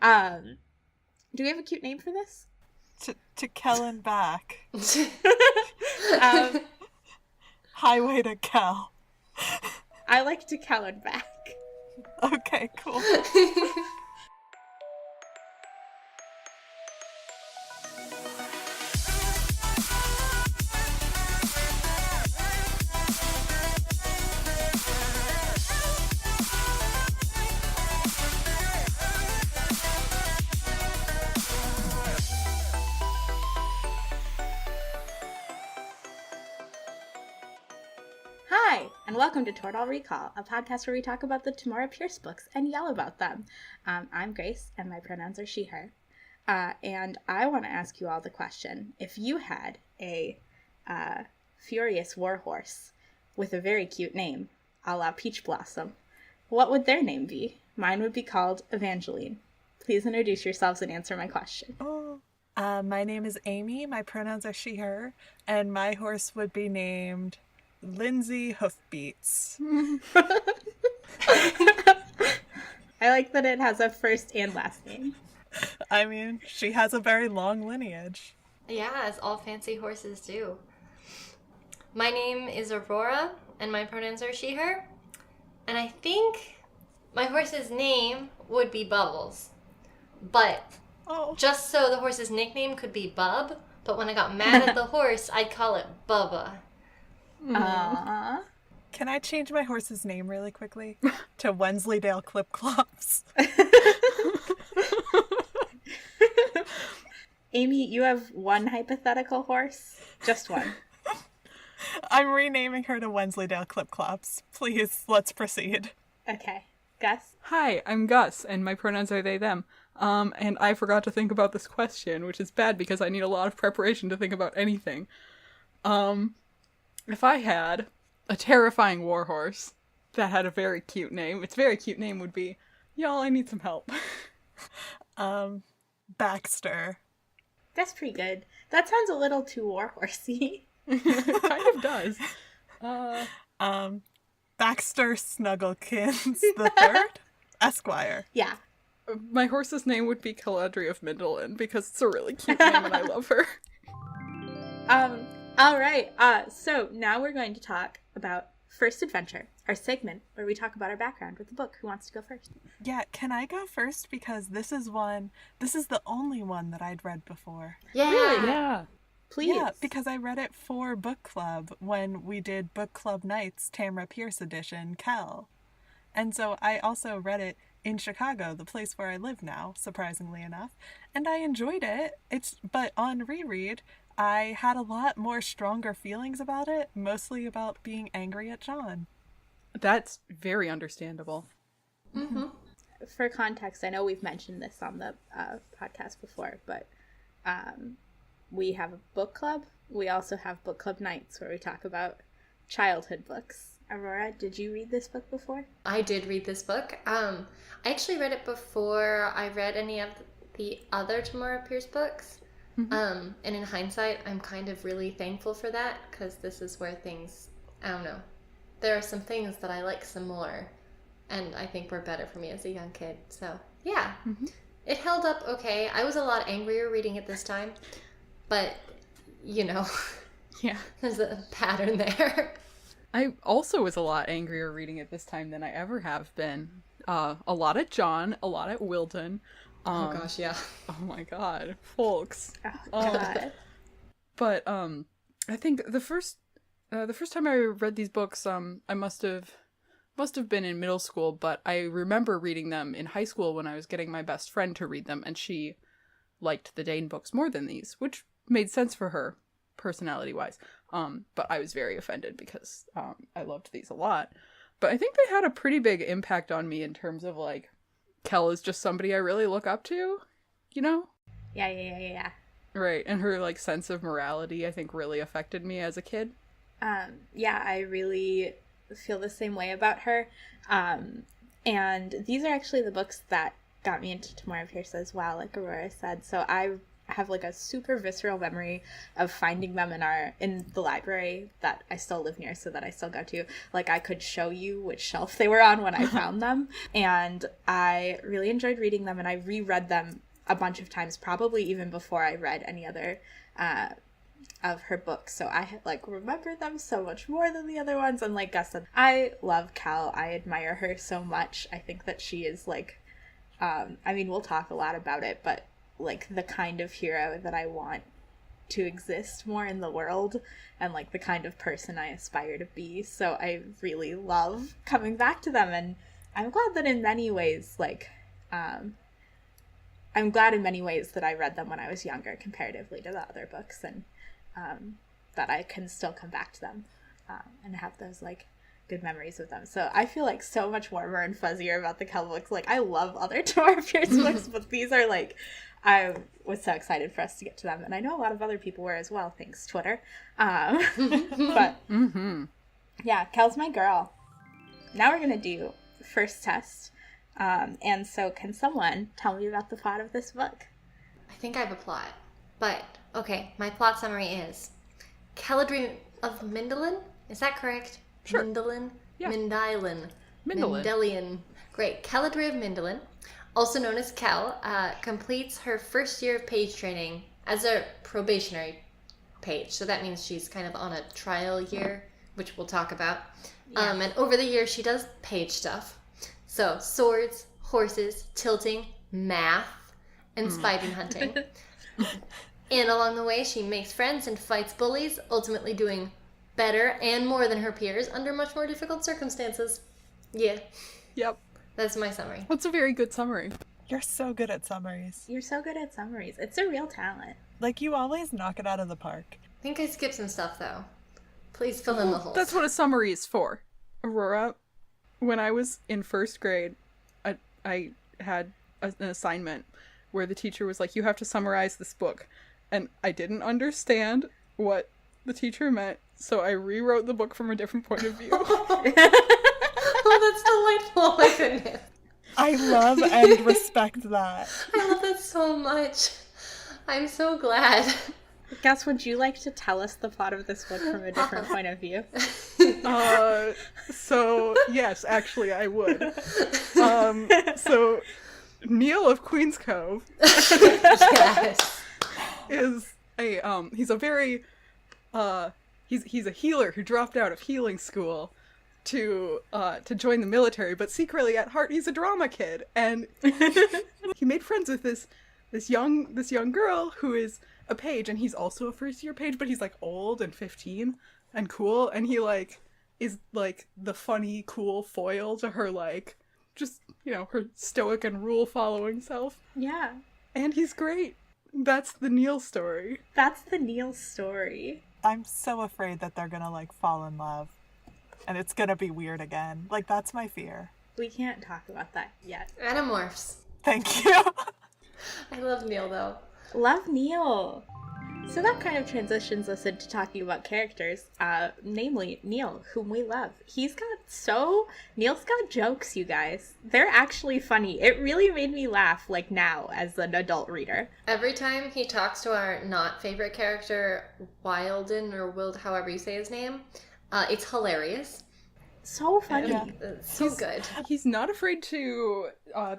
Do we have a cute name for this? To Kellen back. um, Highway to Kel. I like to Kellen back. Okay, cool. Hi, and welcome to Tortall Recall, a podcast where we talk about the Tamora Pierce books and yell about them. I'm Grace, and my pronouns are she, her. And I want to ask you all the question. If you had a furious warhorse with a very cute name, a la Peach Blossom, what would their name be? Mine would be called Evangeline. Please introduce yourselves and answer my question. My name is Amy, my pronouns are she, her, and my horse would be named Lindsay Hoofbeats. I like that it has a first and last name. I mean, she has a very long lineage. Yeah, as all fancy horses do. My name is Aurora, and my pronouns are she, her. And I think my horse's name would be Bubbles. But just so the horse's nickname could be Bub, but when I got mad at the horse, I'd call it Bubba. Aww. Can I change my horse's name really quickly to Wensleydale Clip-Clops? Amy, you have one hypothetical horse? Just one. I'm renaming her to Wensleydale Clip-Clops. Please, let's proceed. Okay. Gus? Hi, I'm Gus, and my pronouns are they, them. And I forgot to think about this question, which is bad because I need a lot of preparation to think about anything. If I had a terrifying warhorse that had a very cute name, its very cute name would be, y'all, I need some help. Baxter. That's pretty good. That sounds a little too warhorsey. It kind of does. Baxter Snugglekins the Third, Esquire. Yeah. My horse's name would be Caladri of Mindolin because it's a really cute name and I love her. All right. So now we're going to talk about First Adventure, our segment where we talk about our background with the book. Who wants to go first? Yeah, can I go first? Because this is the only one that I'd read before. Yeah. Really? Yeah. Please. Yeah, because I read it for book club when we did Book Club Nights, Tamara Pierce edition, Kel. And so I also read it in Chicago, the place where I live now, surprisingly enough. And I enjoyed it. But on reread, I had a lot more stronger feelings about it, mostly about being angry at John. That's very understandable. Mm-hmm. For context, I know we've mentioned this on the podcast before, but we have a book club. We also have book club nights where we talk about childhood books. Aurora, did you read this book before? I did read this book. I actually read it before I read any of the other Tamora Pierce books. Mm-hmm. And in hindsight, I'm kind of really thankful for that because this is where things, I don't know, there are some things that I like some more and I think were better for me as a young kid. So, yeah, It held up okay. I was a lot angrier reading it this time, but, yeah, there's a pattern there. I also was a lot angrier reading it this time than I ever have been. A lot at John, a lot at Wilton. Oh gosh, yeah. Oh my god, folks. Oh, God. But I think the first time I read these books, I must have been in middle school, but I remember reading them in high school when I was getting my best friend to read them, and she liked the Dane books more than these, which made sense for her personality-wise. But I was very offended because I loved these a lot. But I think they had a pretty big impact on me in terms of like Kel is just somebody I really look up to, Yeah. Right, and her like sense of morality I think really affected me as a kid. Yeah, I really feel the same way about her. And these are actually the books that got me into Tamora Pierce as well, like Aurora said. So I have like a super visceral memory of finding them in the library that I still live near, so that I still go to. Like, I could show you which shelf they were on when I found them, and I really enjoyed reading them, and I reread them a bunch of times, probably even before I read any other of her books. So I like remember them so much more than the other ones. And like Gus said, I love Kel. I admire her so much. I think that she is like, I mean, we'll talk a lot about it, but like the kind of hero that I want to exist more in the world, and like the kind of person I aspire to be. So I really love coming back to them, and I'm glad that in many ways, like, I'm glad in many ways that I read them when I was younger comparatively to the other books, and that I can still come back to them and have those like good memories with them. So I feel like so much warmer and fuzzier about the Kel books. Like, I love other Tamora Pierce books, but these are like, I was so excited for us to get to them, and I know a lot of other people were as well, thanks Twitter. But yeah, Kel's my girl. Now we're gonna do first test. And so can someone tell me about the plot of this book? I think I have a plot, but okay, my plot summary is Caladri of Mindolin? Is that correct? Sure. Mindolin? Yeah. Mindylin. Mindolin. Mindelian. Great. Caladri of Mindolin, also known as Kel, completes her first year of page training as a probationary page. So that means she's kind of on a trial year, which we'll talk about. Yeah. And over the year, she does page stuff. So swords, horses, tilting, math, and spider hunting. And along the way, she makes friends and fights bullies, ultimately doing better and more than her peers under much more difficult circumstances. Yeah. Yep. That's my summary. That's a very good summary. You're so good at summaries. You're so good at summaries. It's a real talent. Like, you always knock it out of the park. I think I skipped some stuff, though. Please fill in the holes. That's what a summary is for. Aurora, when I was in first grade, I had an assignment where the teacher was like, you have to summarize this book. And I didn't understand what the teacher meant, so I rewrote the book from a different point of view. Oh, that's delightful. Oh my goodness. I love and respect that. I love that so much. I'm so glad. Gus, would you like to tell us the plot of this book from a different point of view? So, yes, actually, I would. So, Neil of Queen's Cove Yes. is he's a very, he's a healer who dropped out of healing school to join the military, but secretly at heart he's a drama kid, and he made friends with this young girl who is a page, and he's also a first year page, but he's like old and 15 and cool, and he like is like the funny cool foil to her, like, just, you know, her stoic and rule following self. Yeah. And he's great. That's the Neil story. That's the Neil story. I'm so afraid that they're gonna, like, fall in love. And it's gonna be weird again. Like, that's my fear. We can't talk about that yet. Animorphs. Thank you. I love Neil, though. Love Neil. So that kind of transitions us into talking about characters, namely Neil, whom we love. Neil's got jokes, you guys. They're actually funny. It really made me laugh, like, now, as an adult reader. Every time he talks to our not favorite character, Wilden, or Wild, however you say his name, it's hilarious. So funny. Yeah. It's so good. He's not afraid to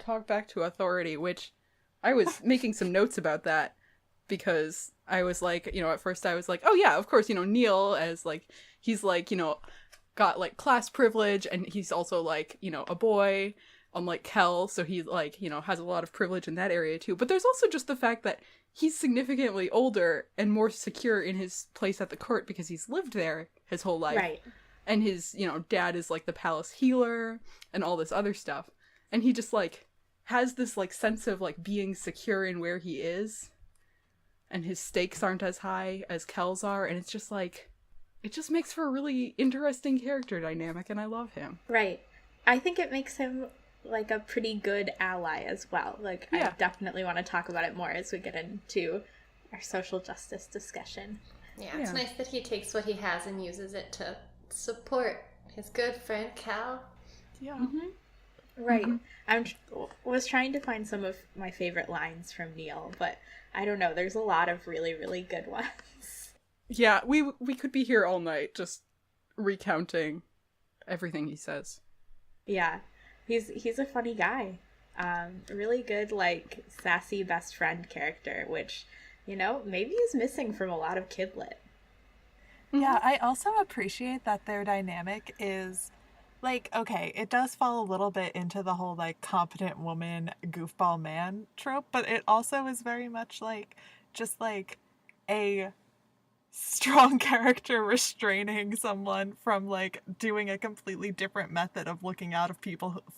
talk back to authority, which I was making some notes about that, because I was like, you know, at first I was like, oh yeah, of course, you know, Neil, as like, he's like, you know, got like class privilege, and he's also like, you know, a boy, unlike Kel, so he like, you know, has a lot of privilege in that area too. But there's also just the fact that he's significantly older and more secure in his place at the court because he's lived there his whole life. Right. And his, you know, dad is like the palace healer and all this other stuff. And he just like has this like sense of like being secure in where he is. And his stakes aren't as high as Kel's are, and it's just like, it just makes for a really interesting character dynamic, and I love him. Right. I think it makes him like a pretty good ally as well. Like, Yeah. I definitely want to talk about it more as we get into our social justice discussion. Yeah, it's Yeah. nice that he takes what he has and uses it to support his good friend Cal. Yeah. Mm-hmm. Right. Was trying to find some of my favorite lines from Neil, but I don't know. There's a lot of really, really good ones. Yeah, we could be here all night just recounting everything he says. Yeah, he's a funny guy. Really good, like, sassy best friend character, which, maybe is missing from a lot of kid lit. Yeah, I also appreciate that their dynamic is, like, okay, it does fall a little bit into the whole, like, competent woman, goofball man trope, but it also is very much, like, just, like, a strong character restraining someone from, like, doing a completely different method of looking out of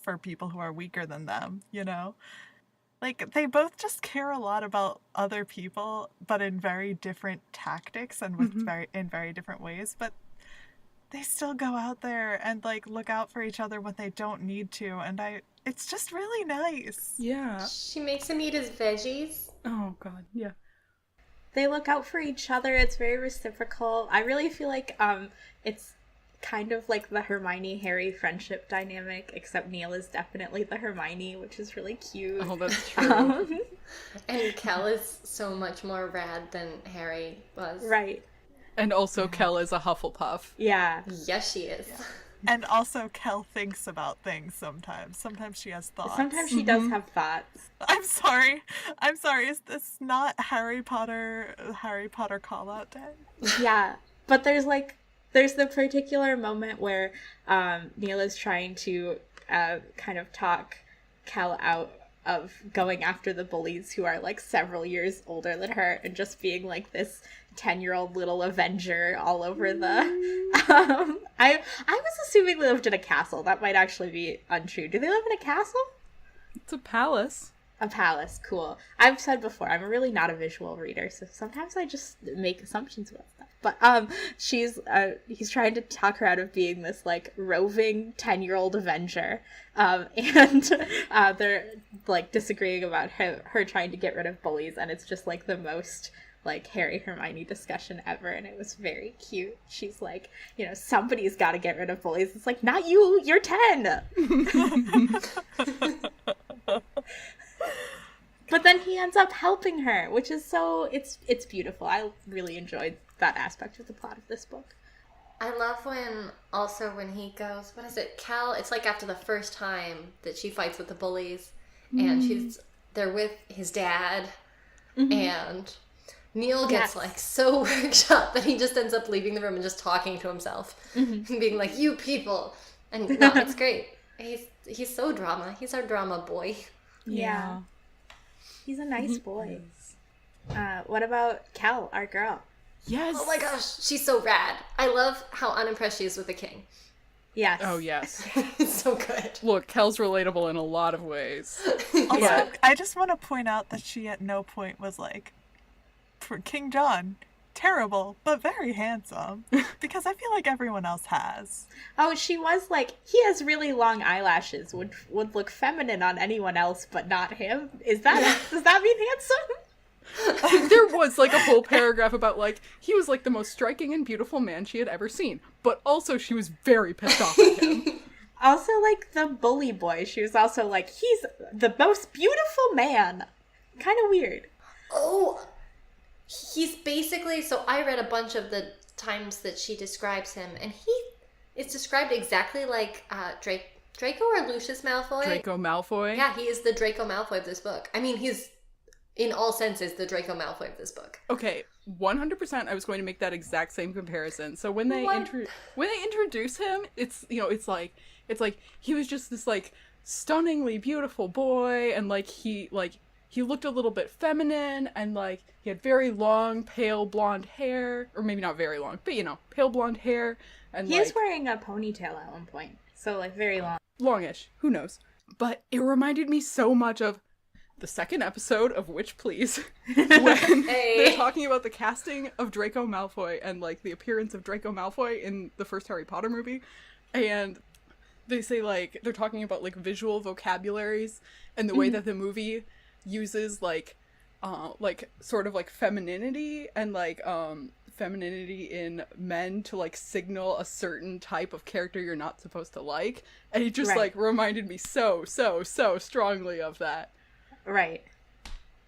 for people who are weaker than them, you know? Like, they both just care a lot about other people, but in very different tactics and with in very different ways, but they still go out there and, like, look out for each other when they don't need to, and it's just really nice. Yeah. She makes him eat his veggies. Oh, God, yeah. They look out for each other. It's very reciprocal. I really feel like it's kind of like the Hermione-Harry friendship dynamic, except Neil is definitely the Hermione, which is really cute. Oh, that's true. And Kel is so much more rad than Harry was. Right. And also Kel is a Hufflepuff. Yeah. Yes, she is. Yeah. And also Kel thinks about things sometimes. Sometimes she has thoughts. Sometimes she does have thoughts. I'm sorry. Is this not Harry Potter call out day? Yeah. But there's the particular moment where Neil is trying to kind of talk Kel out of going after the bullies who are, like, several years older than her and just being, like, this 10-year-old little Avenger all over the... I was assuming they lived in a castle. That might actually be untrue. Do they live in a castle? It's a palace. A palace, cool. I've said before, I'm really not a visual reader, so sometimes I just make assumptions about stuff. But he's trying to talk her out of being this, like, roving 10-year-old Avenger, and they're, like, disagreeing about her trying to get rid of bullies, and it's just, like, the most, like, Harry Hermione discussion ever, and it was very cute. She's like, somebody's got to get rid of bullies. It's like, not you, you're 10. But then he ends up helping her, which is it's beautiful. I really enjoyed that aspect of the plot of this book. I love when he goes, what is it, Kel? It's like after the first time that she fights with the bullies, and they're with his dad, and Neil gets like so worked up that he just ends up leaving the room and just talking to himself, and being like, "You people," and no, it's great. He's so drama. He's our drama boy. Yeah. He's a nice boy. What about Kel, our girl? Yes. Oh my gosh, she's so rad. I love how unimpressed she is with the king. Yes. Oh, yes. It's so good. Look, Kel's relatable in a lot of ways. Also, I just want to point out that she at no point was like, for King John, terrible, but very handsome. Because I feel like everyone else has. Oh, she was like, he has really long eyelashes, would look feminine on anyone else, but not him. Does that mean handsome? There was, like, a whole paragraph about, like, he was, like, the most striking and beautiful man she had ever seen. But also she was very pissed off at him. Also, like, the bully boy, she was also like, he's the most beautiful man. Kind of weird. Oh, he's basically, so I read a bunch of the times that she describes him, and he is described exactly like Draco or Lucius Malfoy? Draco Malfoy? Yeah, he is the Draco Malfoy of this book. I mean, he's, in all senses, the Draco Malfoy of this book. Okay, 100% I was going to make that exact same comparison. So when they introduce him, it's like he was just this, like, stunningly beautiful boy, and, like, he looked a little bit feminine, and, like, he had very long, pale blonde hair, or maybe not very long, but, pale blonde hair, and, he is wearing a ponytail at one point, so, like, very long. Longish, who knows. But it reminded me so much of the second episode of Witch Please, when they're talking about the casting of Draco Malfoy and, like, the appearance of Draco Malfoy in the first Harry Potter movie, and they say, like, they're talking about, like, visual vocabularies and the way that the movie uses, like, sort of, like, femininity and, like, femininity in men to like signal a certain type of character you're not supposed to like, and he just like reminded me so strongly of that. Right.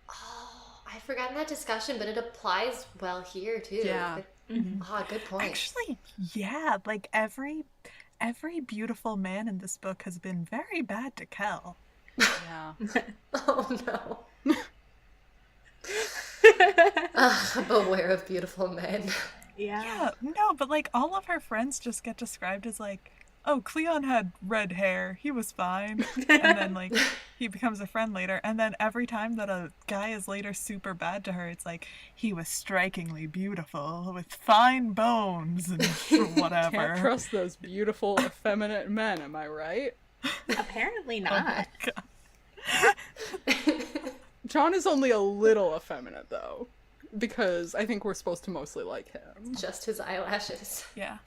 Oh, I've forgotten that discussion, but it applies well here too. Yeah. Oh, good point. Actually, yeah, like every beautiful man in this book has been very bad to Kel. Yeah. Oh no. Beware of beautiful men. Yeah. No, but like all of her friends just get described as like, oh, Cleon had red hair, he was fine. And then like he becomes a friend later, and then every time that a guy is later super bad to her, it's like he was strikingly beautiful with fine bones and whatever. Can't trust those beautiful, effeminate men, am I right? Apparently Oh not. my God. John is only a little effeminate, though, because I think we're supposed to mostly like him. Just his eyelashes. Yeah.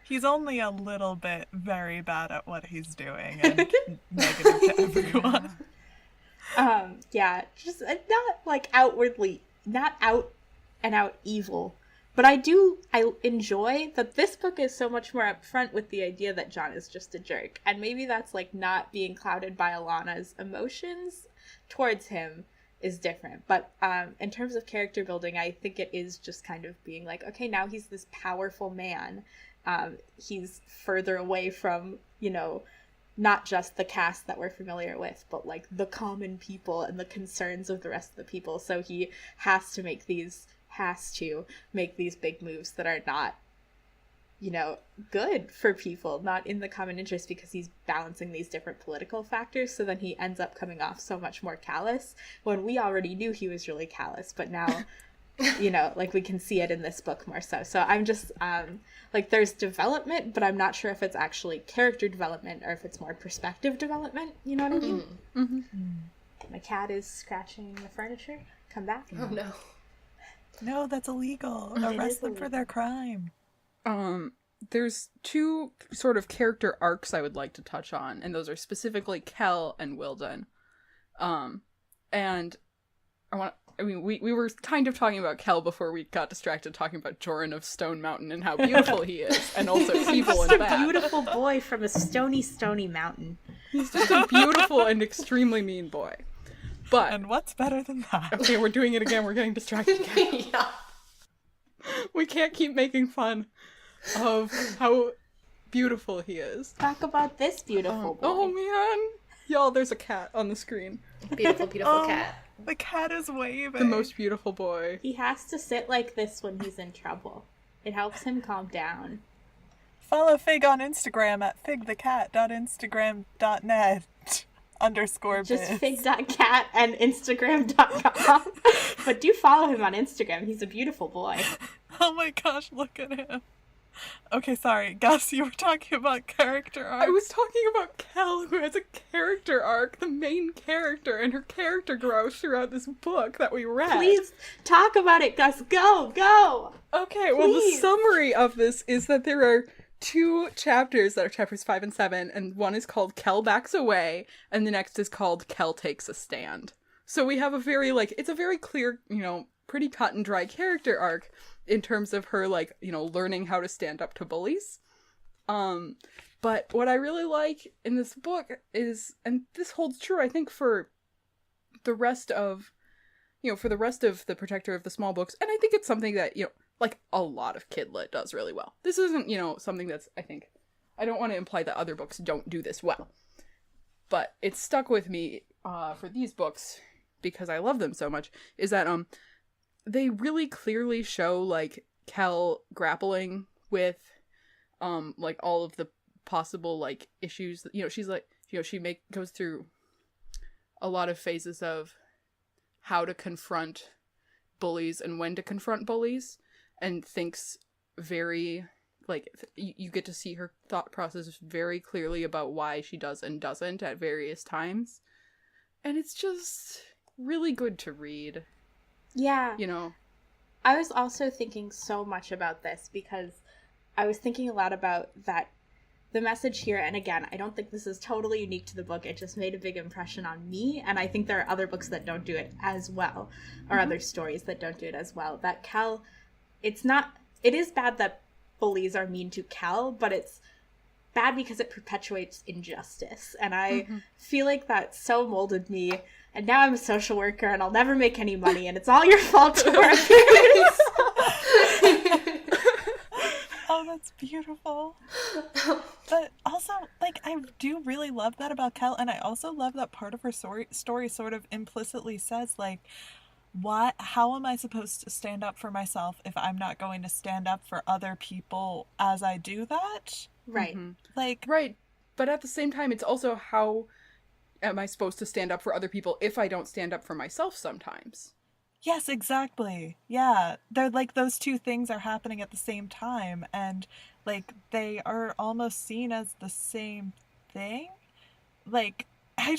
He's only a little bit very bad at what he's doing and negative to everyone. Yeah, just not like outwardly, not out and out evil. But I enjoy that this book is so much more upfront with the idea that John is just a jerk. And maybe that's like not being clouded by Alana's emotions towards him is different. But in terms of character building, I think it is just kind of being like, okay, now he's this powerful man. He's further away from, you know, not just the cast that we're familiar with, but like the common people and the concerns of the rest of the people. So he has to make these big moves that are not, you know, good for people, not in the common interest, because he's balancing these different political factors. So then he ends up coming off so much more callous when we already knew he was really callous, but now you know, like we can see it in this book more so. So I'm just like there's development, but I'm not sure if it's actually character development or if it's more perspective development, you know what I mean? Mm-hmm. My cat is scratching the furniture. Come back. Oh no. No, that's illegal. It Arrest is them for their crime. There's two sort of character arcs I would like to touch on, and those are specifically Kel and Wilden. And we were kind of talking about Kel before we got distracted talking about Joran of Stone Mountain and how beautiful he is, and also evil and He's a bad. beautiful boy from a stony mountain. He's just a beautiful and extremely mean boy. But And what's better than that? okay, we're doing it again. We're getting distracted again. Yeah. We can't keep making fun of how beautiful he is. Talk about this beautiful boy. Oh man, y'all! There's a cat on the screen. Beautiful, beautiful cat. The cat is waving. The most beautiful boy. He has to sit like this when he's in trouble. It helps him calm down. Follow Fig on Instagram at figthecat.instagram.net _biz. Just fig.cat and Instagram.com. But do follow him on Instagram. He's a beautiful boy. Oh my gosh, look at him. Okay, sorry. Gus, you were talking about character arcs. I was talking about Kel, who has a character arc, the main character, and her character growth throughout this book that we read. Please talk about it, Gus. Go! Okay, well, the Please. summary of this is that there are two chapters that are chapters 5 and 7, and one is called Kel Backs Away, and the next is called Kel Takes a Stand. So we have a very, like, it's a very clear, you know, pretty cut and dry character arc in terms of her, like, you know, learning how to stand up to bullies. But what I really like in this book is, and this holds true, I think, for the rest of, you know, for the rest of the Protector of the Small Books, and I think it's something that, you know, like, a lot of kid lit does really well. This isn't, you know, something that's, I think, I don't want to imply that other books don't do this well, but it's stuck with me for these books, because I love them so much, is that, they really clearly show, like, Kel grappling with, like, all of the possible, like, issues. You know, she's, like, you know, she goes through a lot of phases of how to confront bullies and when to confront bullies, and thinks very, like, you get to see her thought process very clearly about why she does and doesn't at various times. And it's just really good to read. Yeah. You know? I was also thinking so much about this because I was thinking a lot about that, the message here, and again, I don't think this is totally unique to the book, it just made a big impression on me, and I think there are other books that don't do it as well, or other stories that don't do it as well, that Kel, it's not it is bad that bullies are mean to Cal, but it's bad because it perpetuates injustice. And I feel like that so molded me. And now I'm a social worker and I'll never make any money, and it's all your fault, Tori. Oh, that's beautiful. But also, like, I do really love that about Kel, and I also love that part of her story sort of implicitly says, like, how am I supposed to stand up for myself if I'm not going to stand up for other people as I do that? Right. Like, Right. But at the same time, it's also how am I supposed to stand up for other people if I don't stand up for myself sometimes? yes, exactly. Yeah. They're like those two things are happening at the same time, and like they are almost seen as the same thing. Like, I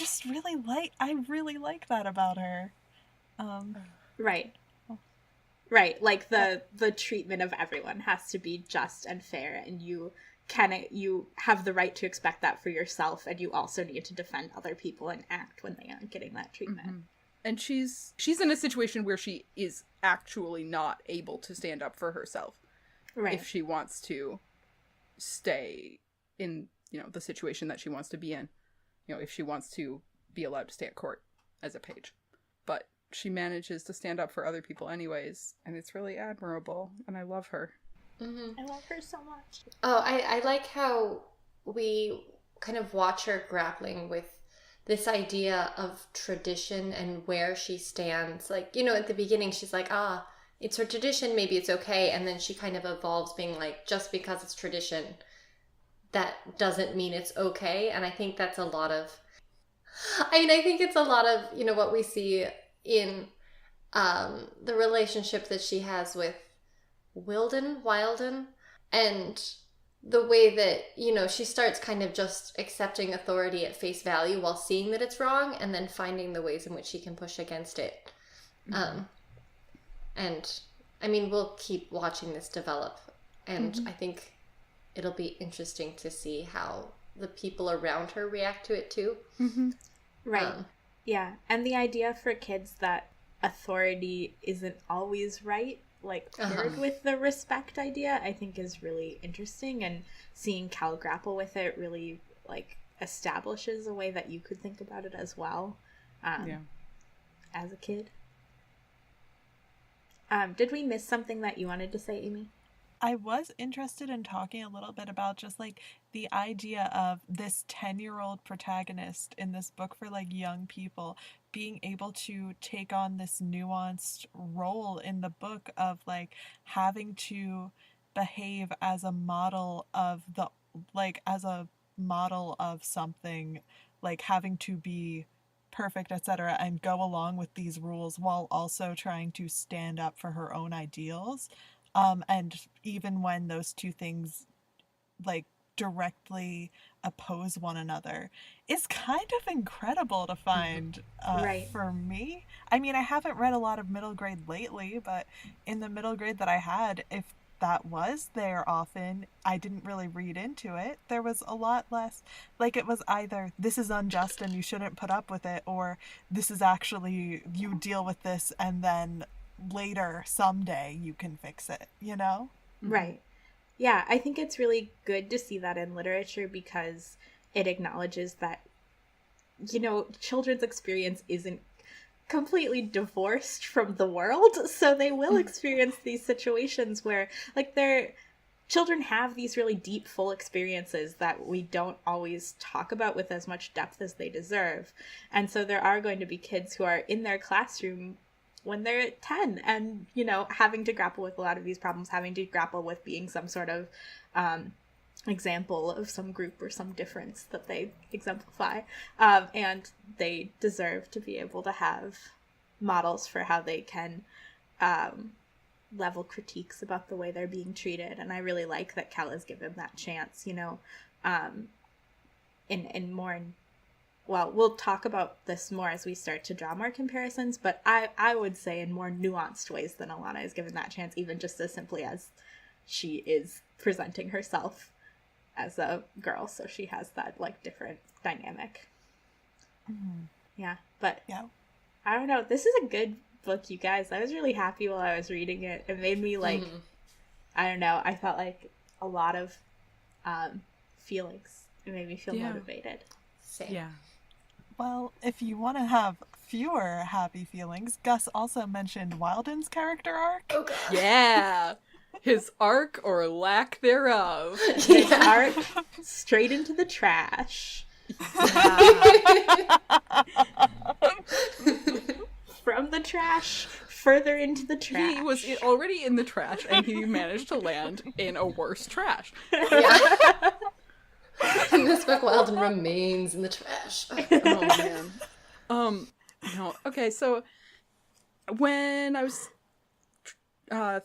really like that about her. Right. Right. Like the treatment of everyone has to be just and fair, and you have the right to expect that for yourself, and you also need to defend other people and act when they aren't getting that treatment. And she's in a situation where she is actually not able to stand up for herself. Right. If she wants to stay in, the situation that she wants to be in. If she wants to be allowed to stay at court as a page. But she manages to stand up for other people anyways, and it's really admirable, and I love her. I love her so much. Oh, I like how we kind of watch her grappling with this idea of tradition and where she stands. Like, at the beginning, she's like, it's her tradition, maybe it's okay. And then she kind of evolves being like, just because it's tradition, that doesn't mean it's okay. And I think that's a lot of, I think it's a lot of, what we see in the relationship that she has with Wilden, and the way that, she starts kind of just accepting authority at face value while seeing that it's wrong, and then finding the ways in which she can push against it. And we'll keep watching this develop, and I think it'll be interesting to see how the people around her react to it too. Right. Yeah. And the idea for kids that authority isn't always right, like paired with the respect idea, I think is really interesting, and seeing Cal grapple with it really like establishes a way that you could think about it as well as a kid. Did we miss something that you wanted to say, Amy? I was interested in talking a little bit about just like the idea of this 10-year-old protagonist in this book for like young people being able to take on this nuanced role in the book of like having to behave as a model of something, like having to be perfect, etc., and go along with these rules while also trying to stand up for her own ideals. And even when those two things like directly oppose one another, is kind of incredible to find for me. I haven't read a lot of middle grade lately, but in the middle grade that I had, if that was there often, I didn't really read into it. There was a lot less, like it was either this is unjust and you shouldn't put up with it, or this is actually, you deal with this and then later someday you can fix it, Right. Yeah, I think it's really good to see that in literature because it acknowledges that children's experience isn't completely divorced from the world, so they will experience these situations where like children have these really deep, full experiences that we don't always talk about with as much depth as they deserve. And so there are going to be kids who are in their classroom when they're 10 and, having to grapple with a lot of these problems, having to grapple with being some sort of example of some group or some difference that they exemplify. And they deserve to be able to have models for how they can level critiques about the way they're being treated. And I really like that Cal has given that chance, well, we'll talk about this more as we start to draw more comparisons, but I would say in more nuanced ways than Alana is given that chance, even just as simply as she is presenting herself as a girl, so she has that like different dynamic. Yeah, but I don't know, this is a good book, you guys. I was really happy while I was reading it. It made me like I don't know. I felt like a lot of feelings. It made me feel Yeah. motivated. Same. Yeah. Well, if you want to have fewer happy feelings, Gus also mentioned Wilden's character arc. Oh god. Yeah. His arc or lack thereof. His art straight into the trash. From the trash, further into the trash. He was already in the trash, and he managed to land in a worse trash. Yeah. In this book, Wilden remains in the trash. Oh man. No. Okay, so when I was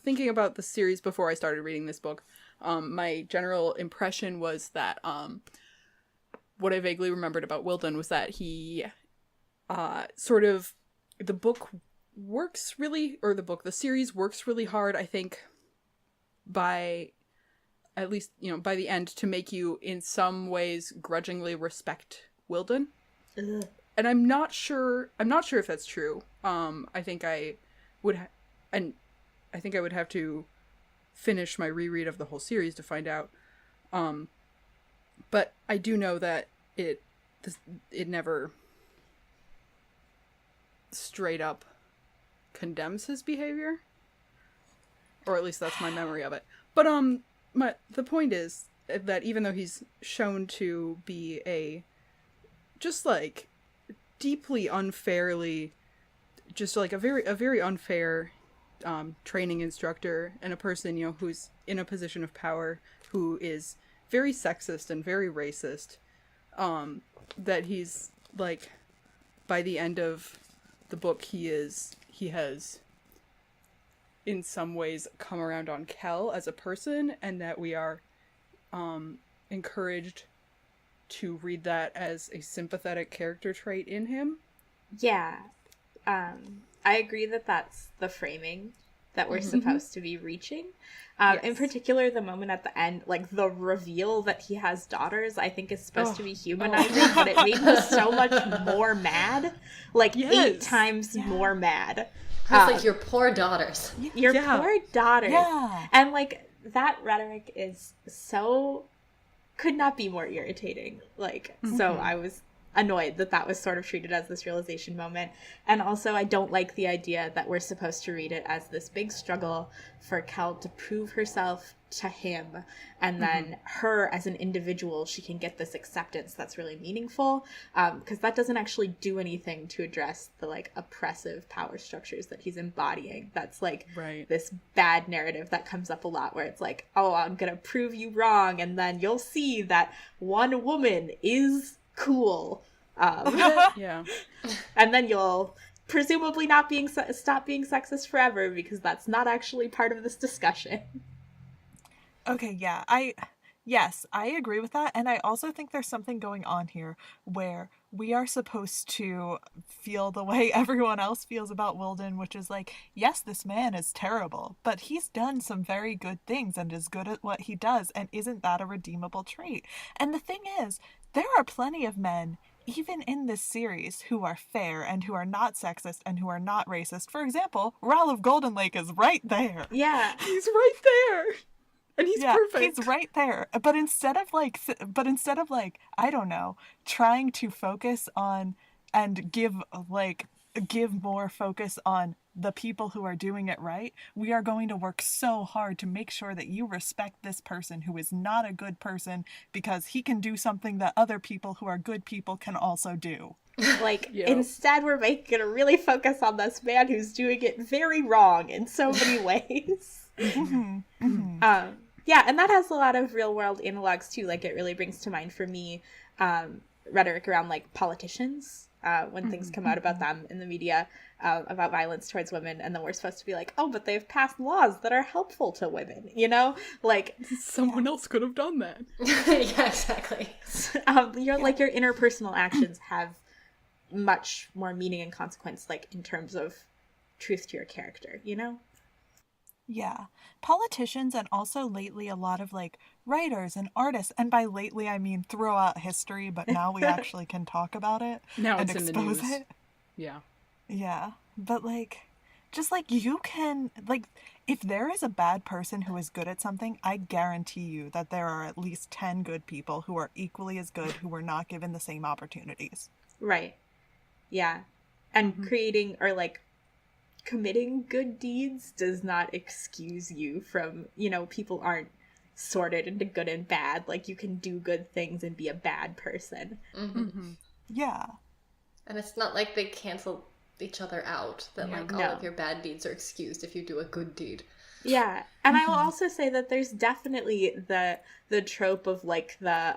thinking about the series before I started reading this book, my general impression was that what I vaguely remembered about Wilden was that he sort of the series works really hard, I think, by at least, by the end, to make you in some ways grudgingly respect Wilden. Ugh. And I'm not sure if that's true. I think I would have to finish my reread of the whole series to find out. But I do know that it never straight up condemns his behavior, or at least that's my memory of it. But the point is that even though he's shown to be a just like deeply unfairly, just like a very unfair training instructor, and a person who's in a position of power, who is very sexist and very racist, that he's like, by the end of the book, he has in some ways come around on Kel as a person, and that we are encouraged to read that as a sympathetic character trait in him. Yeah. I agree that that's the framing that we're supposed to be reaching. Yes. In particular, the moment at the end, like the reveal that he has daughters, I think is supposed to be humanizing, but it made me so much more mad. Like Yes. 8 times more mad. I was like, your poor daughters. Your Yeah. poor daughters. Yeah. And like that rhetoric is could not be more irritating. Like, so I was annoyed that was sort of treated as this realization moment. And also, I don't like the idea that we're supposed to read it as this big struggle for Kel to prove herself to him, and then her as an individual, she can get this acceptance that's really meaningful, because that doesn't actually do anything to address the like oppressive power structures that he's embodying. That's like Right. this bad narrative that comes up a lot, where it's like, oh, I'm gonna prove you wrong, and then you'll see that one woman is cool, Yeah. and then you'll presumably stop being sexist forever, because that's not actually part of this discussion. Okay, yeah. Yes, I agree with that, and I also think there's something going on here where we are supposed to feel the way everyone else feels about Wilden, which is like, yes, this man is terrible, but he's done some very good things and is good at what he does, and isn't that a redeemable trait? And the thing is, there are plenty of men, even in this series, who are fair and who are not sexist and who are not racist. For example, Ralph of Golden Lake is right there. Yeah. He's right there. And he's perfect. He's right there. But instead of like, I don't know, trying to focus on and give more focus on the people who are doing it right, we are going to work so hard to make sure that you respect this person who is not a good person, because he can do something that other people who are good people can also do. Like, Yep. instead we're gonna really focus on this man who's doing it very wrong in so many ways. Yeah, and that has a lot of real world analogs too. Like, it really brings to mind for me rhetoric around like politicians, when things come out about them in the media, about violence towards women, and then we're supposed to be like, oh, but they've passed laws that are helpful to women, like Someone else could have done that. Yeah, exactly. like your interpersonal actions have much more meaning and consequence, like in terms of truth to your character, Yeah. Politicians, and also lately a lot of like writers and artists, and by lately I mean throughout history, but now we actually can talk about it Now and it's in the expose news. it. Yeah. Yeah. But like just like you can, like, if there is a bad person who is good at something, I guarantee you that there are at least 10 good people who are equally as good who were not given the same opportunities. Right. Yeah. And creating or like committing good deeds does not excuse you from, you know, people aren't sorted into good and bad. Like, you can do good things and be a bad person. Yeah. And it's not like they cancel each other out, that like all of your bad deeds are excused if you do a good deed. Yeah. And I will also say that there's definitely the trope of like the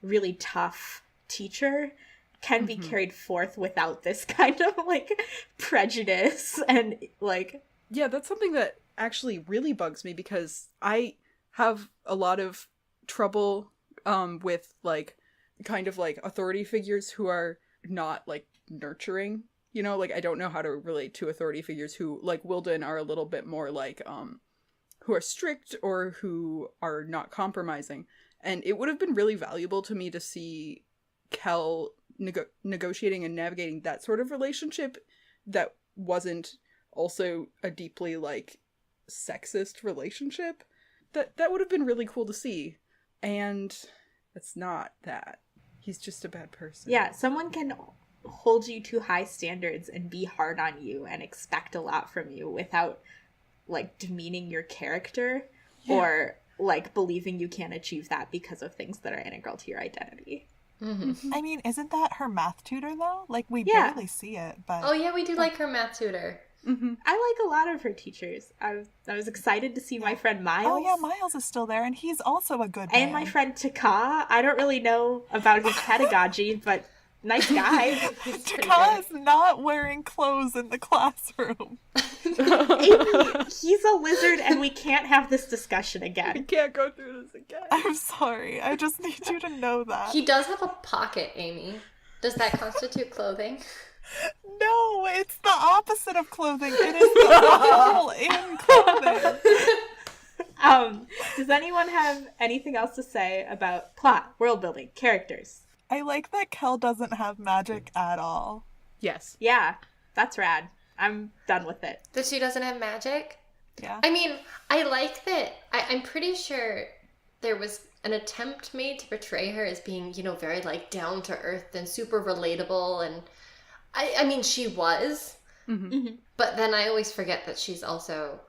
really tough teacher can be carried forth without this kind of like prejudice and like... Yeah, that's something that actually really bugs me, because I have a lot of trouble with like kind of like authority figures who are not like nurturing, you know, like I don't know how to relate to authority figures who, like Wilden, are a little bit more like who are strict or who are not compromising. And it would have been really valuable to me to see Kel negotiating and navigating that sort of relationship that wasn't also a deeply like sexist relationship. That would have been really cool to see. And it's not that. He's just a bad person. Yeah, someone can hold you to high standards and be hard on you and expect a lot from you without like demeaning your character or like believing you can't achieve that because of things that are integral to your identity. I mean, isn't that her math tutor though? Like, we barely see it, but... Oh yeah, we do like her math tutor. I like a lot of her teachers. I was excited to see my friend Miles. Oh yeah, Miles is still there, and he's also a good man. And my friend Taka. I don't really know about his pedagogy, but nice guy. Taka is not wearing clothes in the classroom. Amy, he's a lizard and we can't have this discussion We again. can't go through this again. I'm sorry. I just need you to know that. He does have a pocket, Amy. Does that constitute clothing? No, it's the opposite of clothing. It is the hole in clothing. Does anyone have anything else to say about plot, world building, characters? I like that Kel doesn't have magic at all. Yes. Yeah, that's rad. I'm done with it. That she doesn't have magic? Yeah. I mean, I like that. I'm pretty sure there was an attempt made to portray her as being, you know, very like down to earth and super relatable. And I mean, she was. But then I always forget that she's also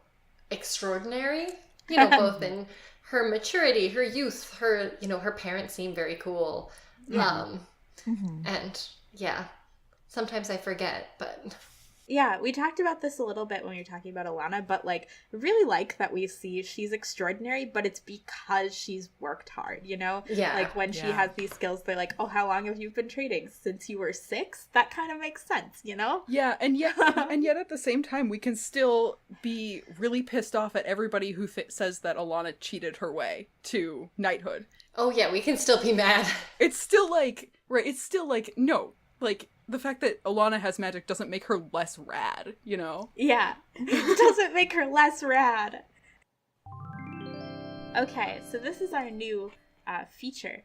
extraordinary, you know, both in her maturity, her youth, her, you know, her parents seem very cool. And yeah, sometimes I forget, but... Yeah, we talked about this a little bit when we were talking about Alana, but like, I really like that we see she's extraordinary, but it's because she's worked hard, you know? Yeah. Like, when she has these skills, they're like, oh, how long have you been trading? Since you were 6? That kind of makes sense, you know? Yeah, and yet at the same time, we can still be really pissed off at everybody who says that Alana cheated her way to knighthood. Oh yeah, we can still be mad. It's still like, no, like, the fact that Alana has magic doesn't make her less rad, you know? Yeah. It doesn't make her less rad. Okay, so this is our new feature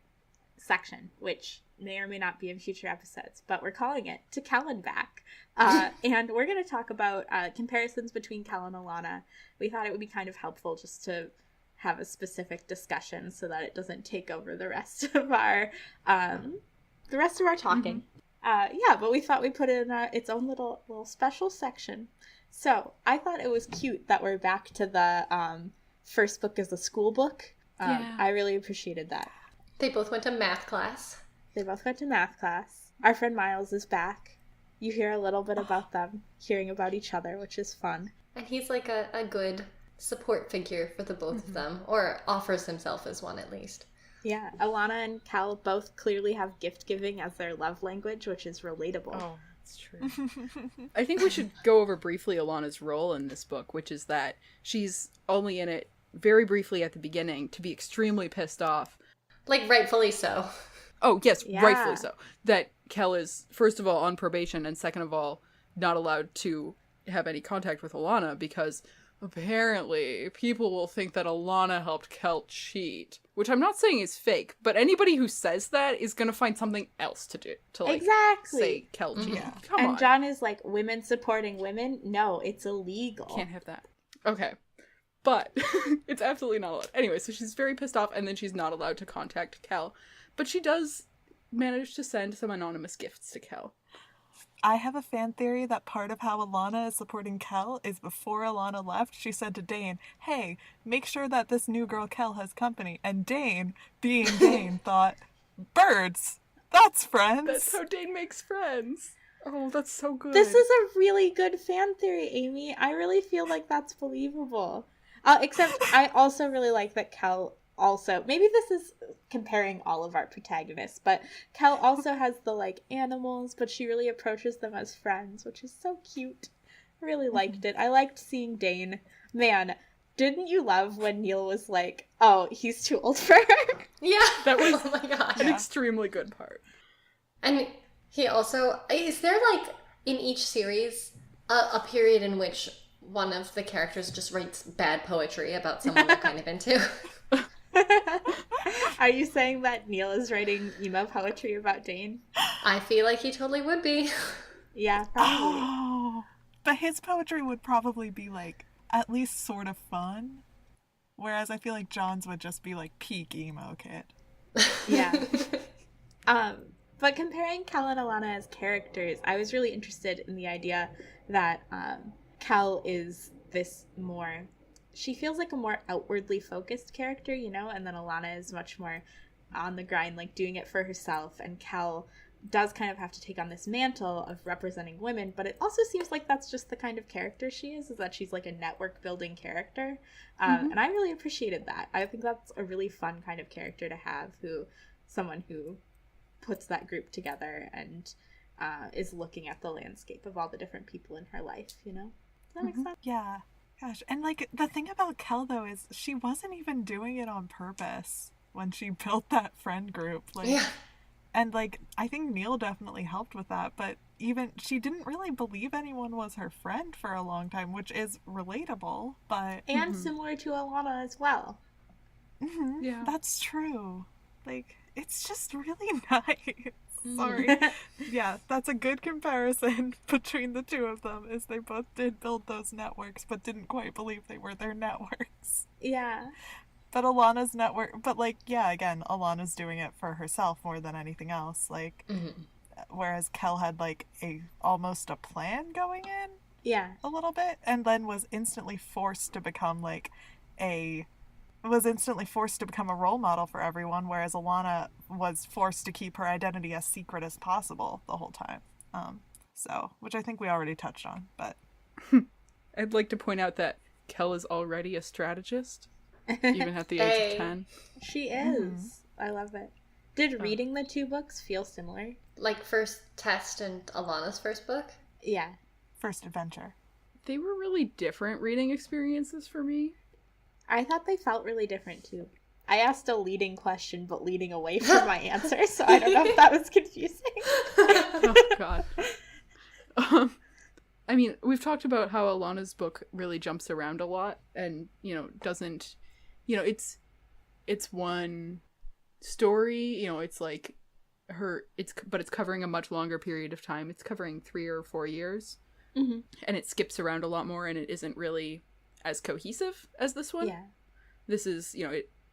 section, which may or may not be in future episodes, but we're calling it To Kel and Back. And we're going to talk about comparisons between Kel and Alana. We thought it would be kind of helpful just to have a specific discussion so that it doesn't take over the rest of our talking. Yeah, but we thought we'd put it in its own little special section. So I thought it was cute that we're back to the first book as a school book. I really appreciated that. They both went to math class. Our friend Miles is back. You hear a little bit about them, hearing about each other, which is fun. And he's like a good support figure for the both of them, or offers himself as one at least. Yeah, Alana and Kel both clearly have gift-giving as their love language, which is relatable. Oh, that's true. I think we should go over briefly Alana's role in this book, which is that she's only in it very briefly at the beginning to be extremely pissed off. Like, rightfully so. Oh, yes, Yeah. rightfully so. That Kel is, first of all, on probation, and second of all, not allowed to have any contact with Alana because apparently people will think that Alana helped Kel cheat, which I'm not saying is fake, but anybody who says that is gonna find something else to do to like Exactly. say Kel cheated. Yeah. Come And on. John is like, women supporting women? No, it's illegal. Can't have that. Okay. But it's absolutely not allowed. Anyway, so she's very pissed off, and then she's not allowed to contact Kel. But she does manage to send some anonymous gifts to Kel. I have a fan theory that part of how Alana is supporting Kel is before Alana left, she said to Dane, hey, make sure that this new girl Kel has company. And Dane, being Dane, thought, birds, that's friends. That's how Dane makes friends. Oh, that's so good. This is a really good fan theory, Amy. I really feel like that's believable. Except I also really like that Kel also, maybe this is comparing all of our protagonists, but Kel also has the like animals, but she really approaches them as friends, which is so cute. I really liked it. I liked seeing Dane. Man, didn't you love when Neil was like, oh, he's too old for her? Yeah. That was oh my gosh. an extremely good part. And he also, is there like in each series a period in which one of the characters just writes bad poetry about someone they're kind of into? Are you saying that Neil is writing emo poetry about Dane? I feel like he totally would be. Yeah, probably. Oh, but his poetry would probably be like at least sort of fun, whereas I feel like John's would just be like peak emo kid. Yeah. But comparing Kel and Alana as characters, I was really interested in the idea that Kel is this more, she feels like a more outwardly focused character, you know, and then Alana is much more on the grind, like doing it for herself, and Kel does kind of have to take on this mantle of representing women, but it also seems like that's just the kind of character she is that she's like a network building character. And I really appreciated that. I think that's a really fun kind of character to have, someone who puts that group together and is looking at the landscape of all the different people in her life, you know? Does that make sense? Yeah. Gosh, and like the thing about Kel though is she wasn't even doing it on purpose when she built that friend group. Like, Yeah. and like I think Neil definitely helped with that, but even she didn't really believe anyone was her friend for a long time, which is relatable, but And similar to Alana as well. Yeah. that's true. Like, it's just really nice. Sorry. Yeah, that's a good comparison between the two of them, is they both did build those networks, but didn't quite believe they were their networks. Yeah. But Alana's network, but like, yeah, again, Alana's doing it for herself more than anything else. Like, whereas Kel had like almost a plan going in Yeah. a little bit, and then was instantly forced to become a role model for everyone, whereas Alana was forced to keep her identity as secret as possible the whole time. So, which I think we already touched on, but I'd like to point out that Kel is already a strategist, even at the age Hey. of 10. She is. I love it. Did reading the two books feel similar? Like first test and Alana's first book? Yeah. first adventure. They were really different reading experiences for me. I thought they felt really different too. I asked a leading question, but leading away from my answer, so I don't know if that was confusing. Oh, God. I mean, we've talked about how Alana's book really jumps around a lot and, doesn't, it's one story, it's like but it's covering a much longer period of time. It's covering 3 or 4 years. Mm-hmm. And it skips around a lot more, and it isn't really as cohesive as this one. Yeah. This is,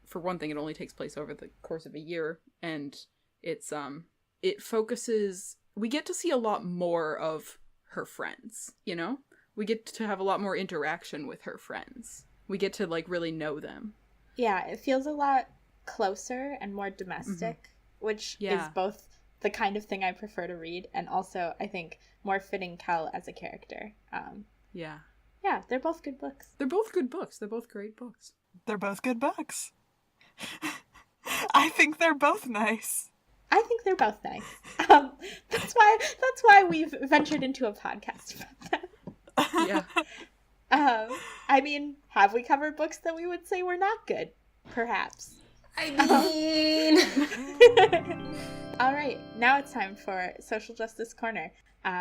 for one thing, it only takes place over the course of a year, and it's it focuses, we get to see a lot more of her friends, we get to have a lot more interaction with her friends. We get to really know them. Yeah, it feels a lot closer and more domestic, which is both the kind of thing I prefer to read, and also I think more fitting Kel as a character. Yeah, they're both good books. they're both good books. They're both great books. They're both good books. I think they're both nice. I think they're both nice. That's why we've ventured into a podcast about them. Yeah. I mean, have we covered books that we would say were not good? Perhaps. I mean... All right, now it's time for Social Justice Corner.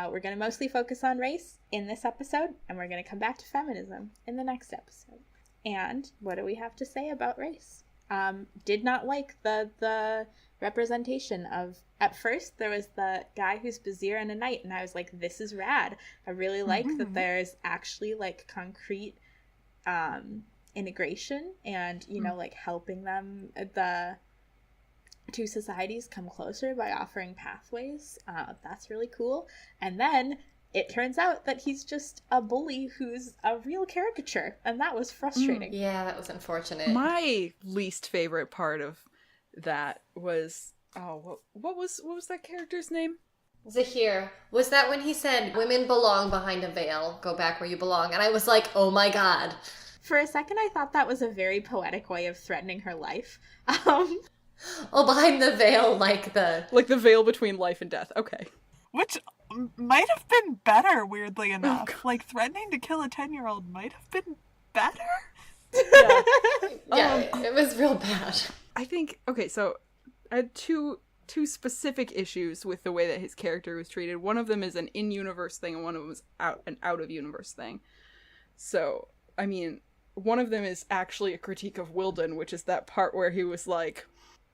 We're going to mostly focus on race in this episode, and we're going to come back to feminism in the next episode. And what do we have to say about race? Did not like the representation of, at first there was the guy who's Vizier and a knight, and I was like, this is rad. I really like that there's actually like concrete integration and, you know, like helping them, the two societies come closer by offering pathways. That's really cool. And then it turns out that he's just a bully who's a real caricature, and that was frustrating. Yeah, that was unfortunate. My least favorite part of that was what was that character's name? Zahir. Was that when he said, women belong behind a veil, go back where you belong? And I was like, oh my god. For a second, I thought that was a very poetic way of threatening her life. Oh, behind the veil, like the veil between life and death. Okay. Which might have been better, weirdly enough. Like, threatening to kill a 10-year-old might have been better? Yeah, it was real bad. I think, okay, so I had two specific issues with the way that his character was treated. One of them is an in-universe thing, and one of them is an out-of-universe thing. So, I mean, one of them is actually a critique of Wilden, which is that part where he was like,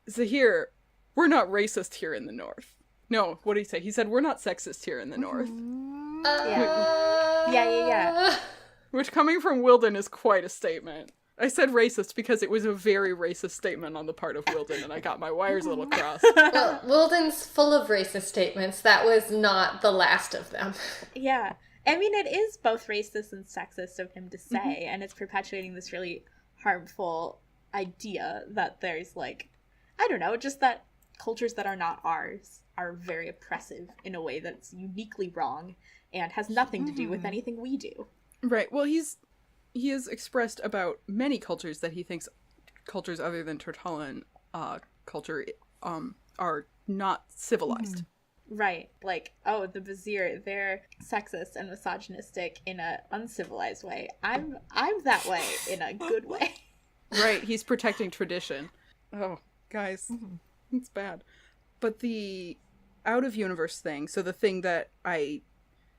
Zahir, we're not racist here in the North. No, what did he say? He said, we're not sexist here in the North. Yeah. Which, coming from Wilden, is quite a statement. I said racist because it was a very racist statement on the part of Wilden, and I got my wires a little crossed. Well, Wilden's full of racist statements. That was not the last of them. Yeah. I mean, it is both racist and sexist of him to say, and it's perpetuating this really harmful idea that there's, like, I don't know, just that cultures that are not ours are very oppressive in a way that's uniquely wrong and has nothing to do with anything we do. Right. Well, he has expressed about many cultures that he thinks cultures other than Tortallan culture are not civilized. Right. Like, oh, the Vizier, they're sexist and misogynistic in a uncivilized way. I'm that way in a good way. Right. He's protecting tradition. Oh, guys, it's bad. But the out-of-universe thing, so the thing that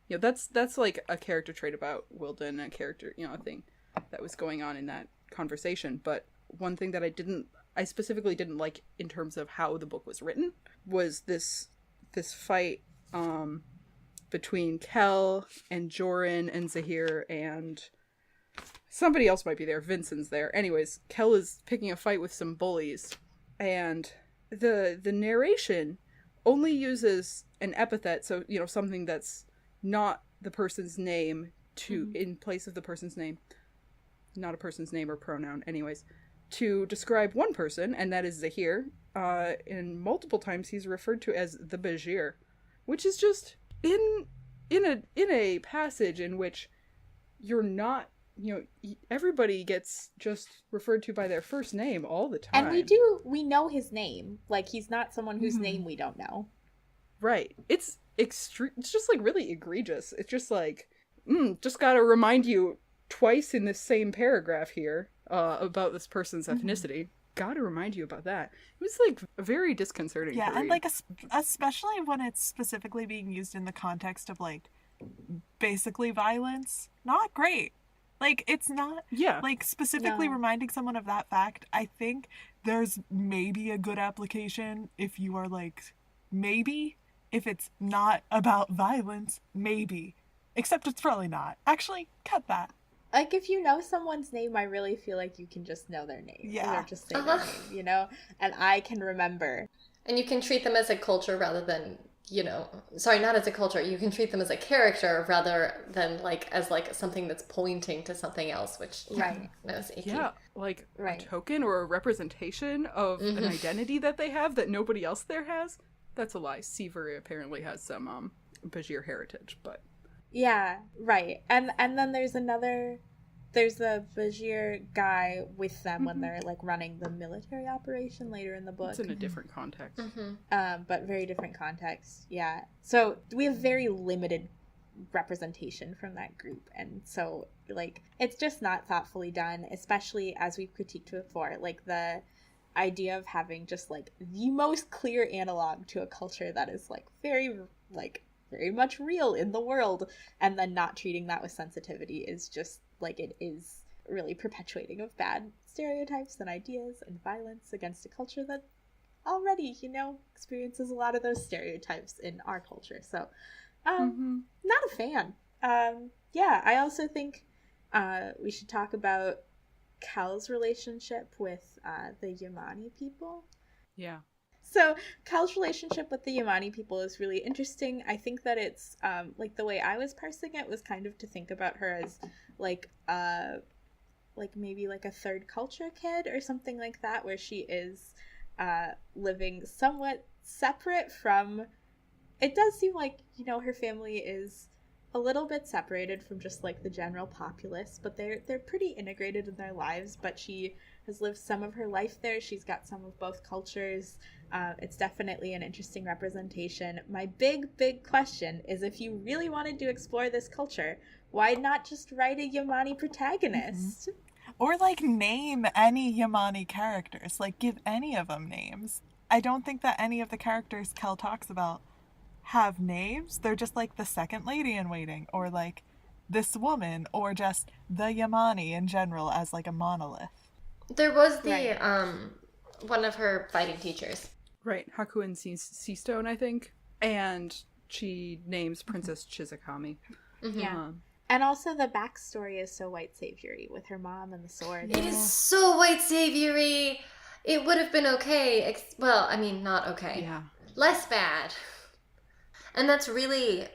that's like a character trait about Wilden, a character, a thing that was going on in that conversation. But one thing that I specifically didn't like in terms of how the book was written was this fight between Kel and Joran and Zahir and somebody else might be there. Vincent's there. Anyways, Kel is picking a fight with some bullies, and the narration only uses an epithet, so something that's not the person's name in place of the person's name, not a person's name or pronoun, anyways, to describe one person, and that is Zahir. And multiple times he's referred to as the Bajir, which is just in a passage in which you're not, everybody gets just referred to by their first name all the time. And we know his name. Like, he's not someone whose name we don't know. Right. It's extreme. It's just like really egregious. It's just like, just gotta remind you twice in this same paragraph here about this person's ethnicity. Gotta remind you about that. It was like very disconcerting. Yeah, to and read. like especially when it's specifically being used in the context of like basically violence. Not great. Like, it's not, like, specifically reminding someone of that fact. I think there's maybe a good application if you are, like, maybe, if it's not about violence, maybe. Except it's probably not. Actually, cut that. Like, if you know someone's name, I really feel like you can just know their name. Yeah. Or just say their name, And I can remember. And you can treat them as a culture rather than, sorry, not as a culture. You can treat them as a character rather than as something that's pointing to something else, which is icky. Yeah, like a token or a representation of an identity that they have that nobody else there has. That's a lie. Seaver apparently has some Bajir heritage, but yeah, right. And then there's the Bajir guy with them when they're like running the military operation later in the book. It's in a different context. But very different context. Yeah. So we have very limited representation from that group, and so like it's just not thoughtfully done, especially as we've critiqued before, like the idea of having just like the most clear analog to a culture that is like very like very much real in the world, and then not treating that with sensitivity is just like, it is really perpetuating of bad stereotypes and ideas and violence against a culture that already, experiences a lot of those stereotypes in our culture. So not a fan. Yeah, I also think we should talk about Kel's relationship with the Yamani people. Yeah. So Kel's relationship with the Yamani people is really interesting. I think that it's like, the way I was parsing it was kind of to think about her as like maybe like a third culture kid or something like that, where she is living somewhat separate from, it does seem like, her family is a little bit separated from just like the general populace, but they're pretty integrated in their lives. But she has lived some of her life there. She's got some of both cultures. It's definitely an interesting representation. My big question is, if you really wanted to explore this culture, why not just write a Yamani protagonist? Or like name any Yamani characters, like give any of them names. I don't think that any of the characters Kel talks about have names. They're just like the second lady in waiting, or like this woman, or just the Yamani in general as like a monolith. There was the one of her fighting teachers. Right, Hakuin Seastone, I think. And she names Princess Chizukami. Yeah. And also the backstory is so white saviory with her mom and the sword. It is so white saviory. It would have been okay. Well, I mean, not okay. Yeah. Less bad. And that's really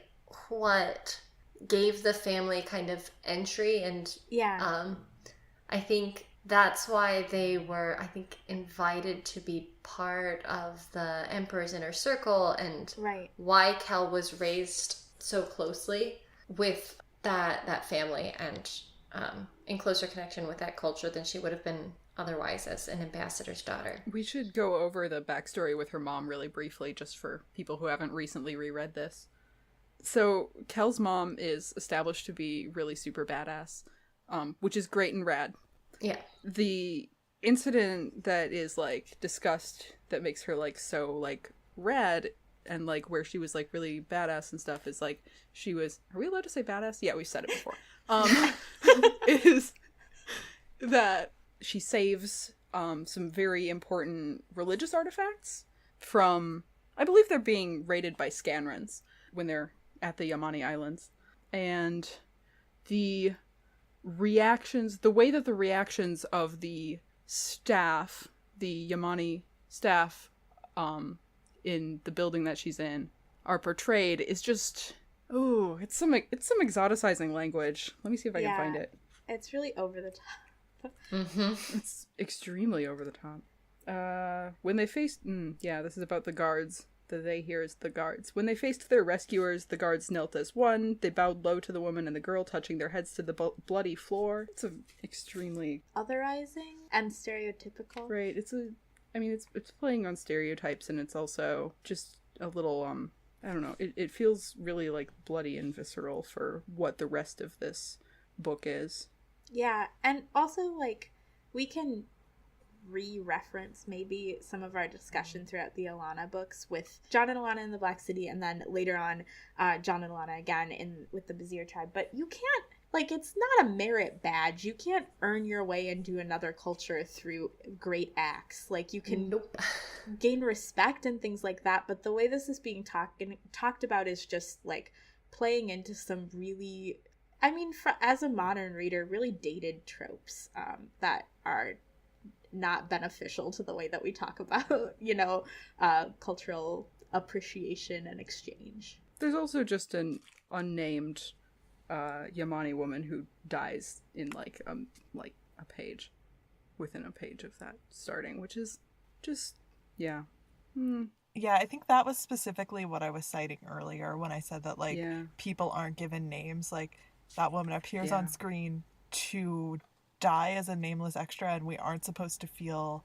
what gave the family kind of entry. And I think that's why they were, invited to be part of the Emperor's inner circle, and why Kel was raised so closely with that family and in closer connection with that culture than she would have been otherwise as an ambassador's daughter. We should go over the backstory with her mom really briefly, just for people who haven't recently reread this. So Kel's mom is established to be really super badass, which is great and rad. Yeah. The incident that is like discussed that makes her like so like rad and like where she was like really badass and stuff is like she was, are we allowed to say badass? Yeah, we've said it before. Is that she saves some very important religious artifacts from, I believe they're being raided by Scanrans when they're at the Yamani Islands. And the way that the reactions of the staff, the Yamani staff in the building that she's in, are portrayed is just, it's some exoticizing language. Let me see if I can find it. It's really over the top. It's extremely over the top. When they faced, this is about the guards. The they here is the guards. When they faced their rescuers, the guards knelt as one. They bowed low to the woman and the girl, touching their heads to the bloody floor. It's extremely otherizing and stereotypical. Right. It's playing on stereotypes, and it's also just a little I don't know. It feels really like bloody and visceral for what the rest of this book is. Yeah, and also like we can re-reference maybe some of our discussion throughout the Alana books with John and Alana in the Black City, and then later on John and Alana again with the Bazir tribe. But you can't, like, it's not a merit badge. You can't earn your way into another culture through great acts. Like, you can gain respect and things like that, but the way this is being talked about is just like playing into some really, as a modern reader, really dated tropes that are not beneficial to the way that we talk about, cultural appreciation and exchange. There's also just an unnamed Yamani woman who dies in like a page, within a page of that starting, which is just, yeah. Yeah, I think that was specifically what I was citing earlier when I said that people aren't given names. Like, that woman appears on screen to die as a nameless extra, and we aren't supposed to feel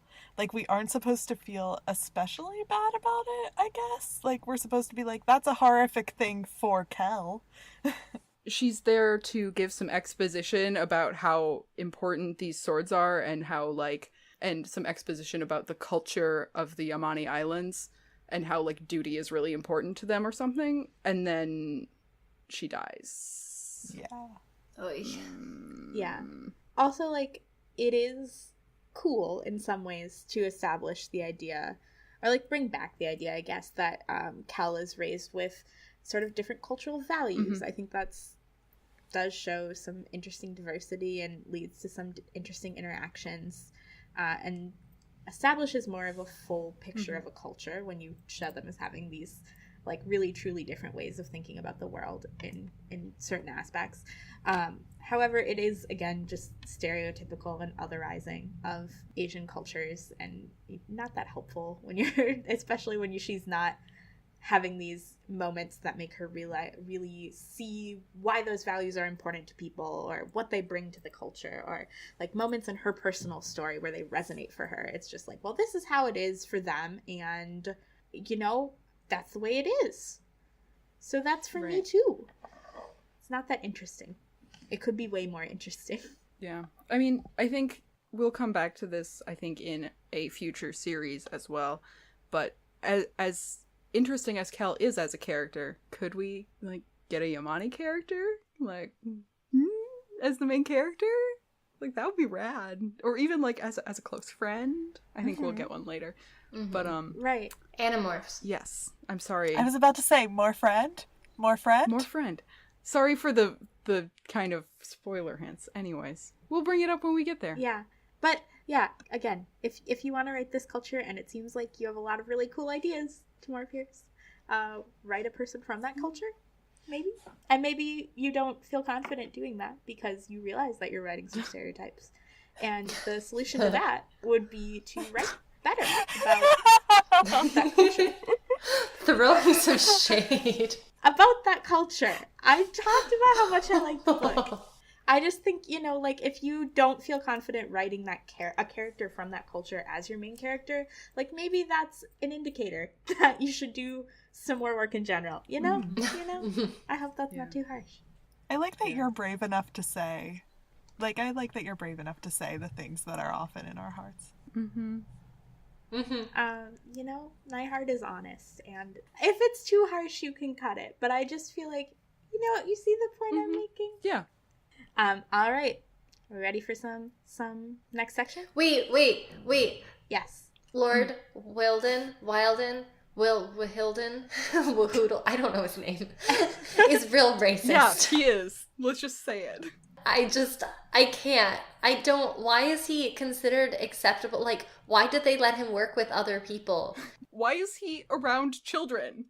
especially bad about it, I guess. Like, we're supposed to be like, that's a horrific thing for Kel. She's there to give some exposition about how important these swords are, and how and some exposition about the culture of the Yamani Islands, and how like duty is really important to them or something, and then she dies. Yeah. Oy. Yeah. Also, like, it is cool in some ways to establish the idea, or like bring back the idea, I guess, that Kel is raised with sort of different cultural values. I think does show some interesting diversity and leads to some interesting interactions, and establishes more of a full picture of a culture when you show them as having these like really truly different ways of thinking about the world in certain aspects. However, it is again just stereotypical and otherizing of Asian cultures, and not that helpful when you're especially when she's not having these moments that make her really see why those values are important to people or what they bring to the culture, or like moments in her personal story where they resonate for her. It's just like, well, this is how it is for them, and you know, that's the way it is. So that's for me too. It's not that interesting. It could be way more interesting. Yeah. I mean, I think we'll come back to this, I think, in a future series as well. But as interesting as Kel is as a character, could we like get a Yamani character like as the main character? Like that would be rad. Or even like as a close friend. I think we'll get one later. But right. Animorphs. yes. I'm sorry. I was about to say more friend. More friend. Sorry for the kind of spoiler hints. Anyways, we'll bring it up when we get there. Yeah. But yeah, again, if you want to write this culture and it seems like you have a lot of really cool ideas, Tamora Pierce, write a person from that culture, maybe. And maybe you don't feel confident doing that because you realize that you're writing some stereotypes. And the solution to that would be to write better about that culture. Throwing some shade. About that culture. I talked about how much I like the book. I just think, you know, like, if you don't feel confident writing that a character from that culture as your main character, like, maybe that's an indicator that you should do some more work in general. You know? You know? I hope that's not too harsh. I like that you're brave enough to say, like, I like that you're brave enough to say the things that are often in our hearts. You know, my heart is honest, and if it's too harsh, you can cut it. But I just feel like, you know, you see the point I'm making? Yeah. All right. Are we ready for some next section? Wait. Yes. Lord Wildon, Wahilden, Wahoodle, I don't know his name, is real racist. Yeah, he is. Let's just say it. I can't. I don't, why is he considered acceptable? Like, why did they let him work with other people? Why is he around children?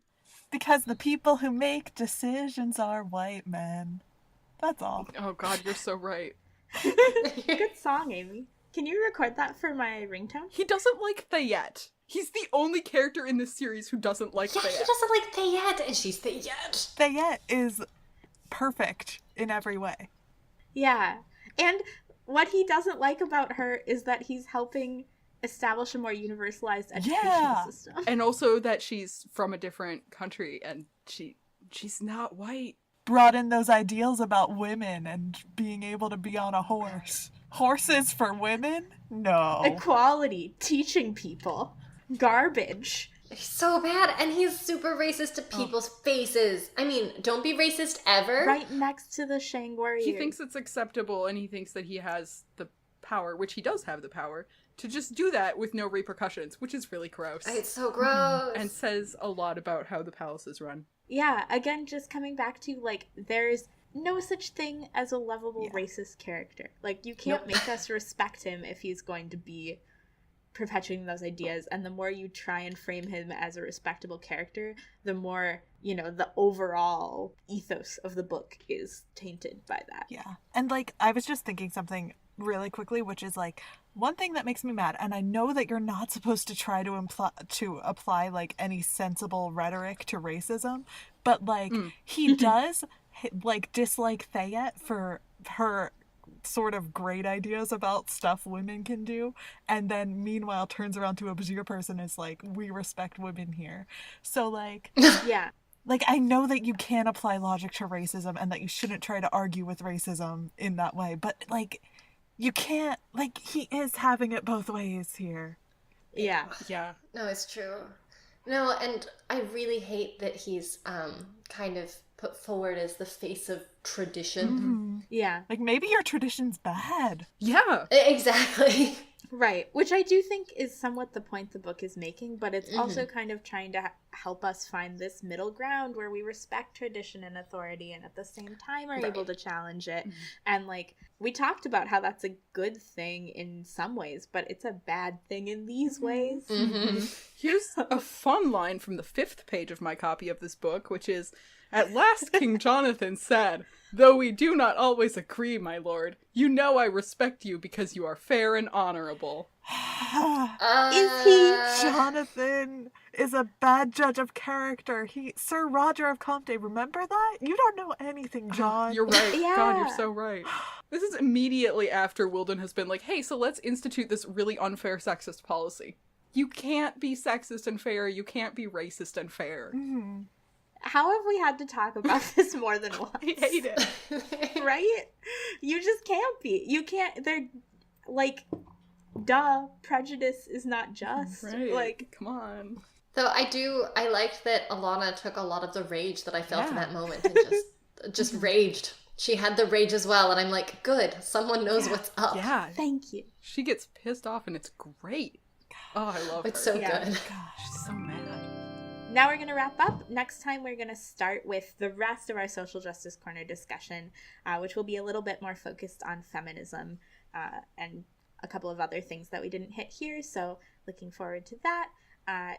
Because the people who make decisions are white men. That's all. Oh god, you're so right. Good song, Amy. Can you record that for my ringtone? He doesn't like Thayet. He's the only character in this series who doesn't like Yeah, Thayet. he doesn't like Thayet, and she's Thayet. Thayet is perfect in every way. Yeah. And what he doesn't like about her is that he's helping establish a more universalized educational system. And also that she's from a different country and she's not white. Brought in those ideals about women and being able to be on a horse. Horses for women? No. Equality. Teaching people. Garbage. He's so bad, and he's super racist to people's faces. I mean, don't be racist ever. Right next to the Shang warrior. He thinks it's acceptable and he thinks that he has the power, which he does have the power, to just do that with no repercussions, which is really gross. It's so gross. And says a lot about how the palace is run. Yeah, again, just coming back to, like, there's no such thing as a lovable racist character. Like, you can't make us respect him if he's going to be perpetuating those ideas, and the more you try and frame him as a respectable character, the more, you know, the overall ethos of the book is tainted by that. Yeah. And, like, I was just thinking something really quickly, which is, like, one thing that makes me mad, and I know that you're not supposed to try to apply, like, any sensible rhetoric to racism, but, like, he does, like, dislike Thayet for her sort of great ideas about stuff women can do, and then meanwhile turns around to a Bajir person and is like, we respect women here. So, like, Yeah. like, I know that you can apply logic to racism and that you shouldn't try to argue with racism in that way, but, like, you can't, like, he is having it both ways here. Yeah. Yeah. No, it's true. No, and I really hate that he's kind of put forward as the face of tradition. Yeah. Like, maybe your tradition's bad. Yeah. Exactly. Right, which I do think is somewhat the point the book is making, but it's also kind of trying to help us find this middle ground where we respect tradition and authority and at the same time are able to challenge it. And like, we talked about how that's a good thing in some ways, but it's a bad thing in these ways. Here's a fun line from the 5th page of my copy of this book, which is, "At last King Jonathan said, 'Though we do not always agree, my lord, you know I respect you because you are fair and honorable.'" Is he? Jonathan is a bad judge of character. Sir Roger of Comte, remember that? You don't know anything, John. You're right. God, you're Yeah. so right. This is immediately after Wilden has been like, hey, so let's institute this really unfair sexist policy. You can't be sexist and fair. You can't be racist and fair. How have we had to talk about this more than once? I hate it. Right? You just can't be. You can't. They're like, duh, prejudice is not just. Right. Like, come on. Though I liked that Alana took a lot of the rage that I felt in Yeah. that moment and just raged. She had the rage as well, and I'm like, good, someone knows what's up. Yeah. thank you. She gets pissed off and it's great. Oh, I love It's her. so Yeah. good. Gosh, She's so mad. Now we're going to wrap up. Next time, we're going to start with the rest of our Social Justice Corner discussion, which will be a little bit more focused on feminism and a couple of other things that we didn't hit here. So looking forward to that.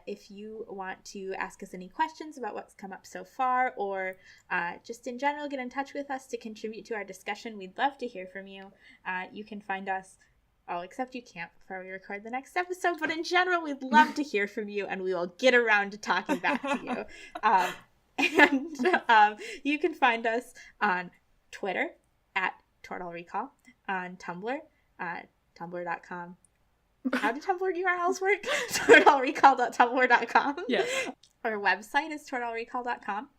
If you want to ask us any questions about what's come up so far, or just in general get in touch with us to contribute to our discussion, we'd love to hear from you. You can find us, except you can't before we record the next episode, but in general, we'd love to hear from you, and we will get around to talking back to you. You can find us on Twitter at Tortall Recall, on Tumblr, tumblr.com. How do Tumblr URLs work? tortallrecall.tumblr.com. Yes. Our website is tortallrecall.com.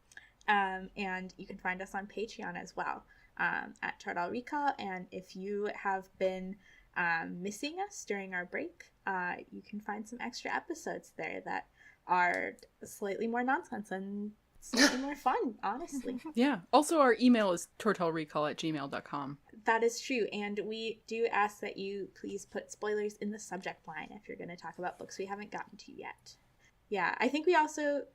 And you can find us on Patreon as well, at Tortall Recall. And if you have been missing us during our break, you can find some extra episodes there that are slightly more nonsense and slightly more fun, honestly. Yeah. Also, our email is tortallrecall@gmail.com. That is true, and we do ask that you please put spoilers in the subject line if you're going to talk about books we haven't gotten to yet. Yeah, I think we also,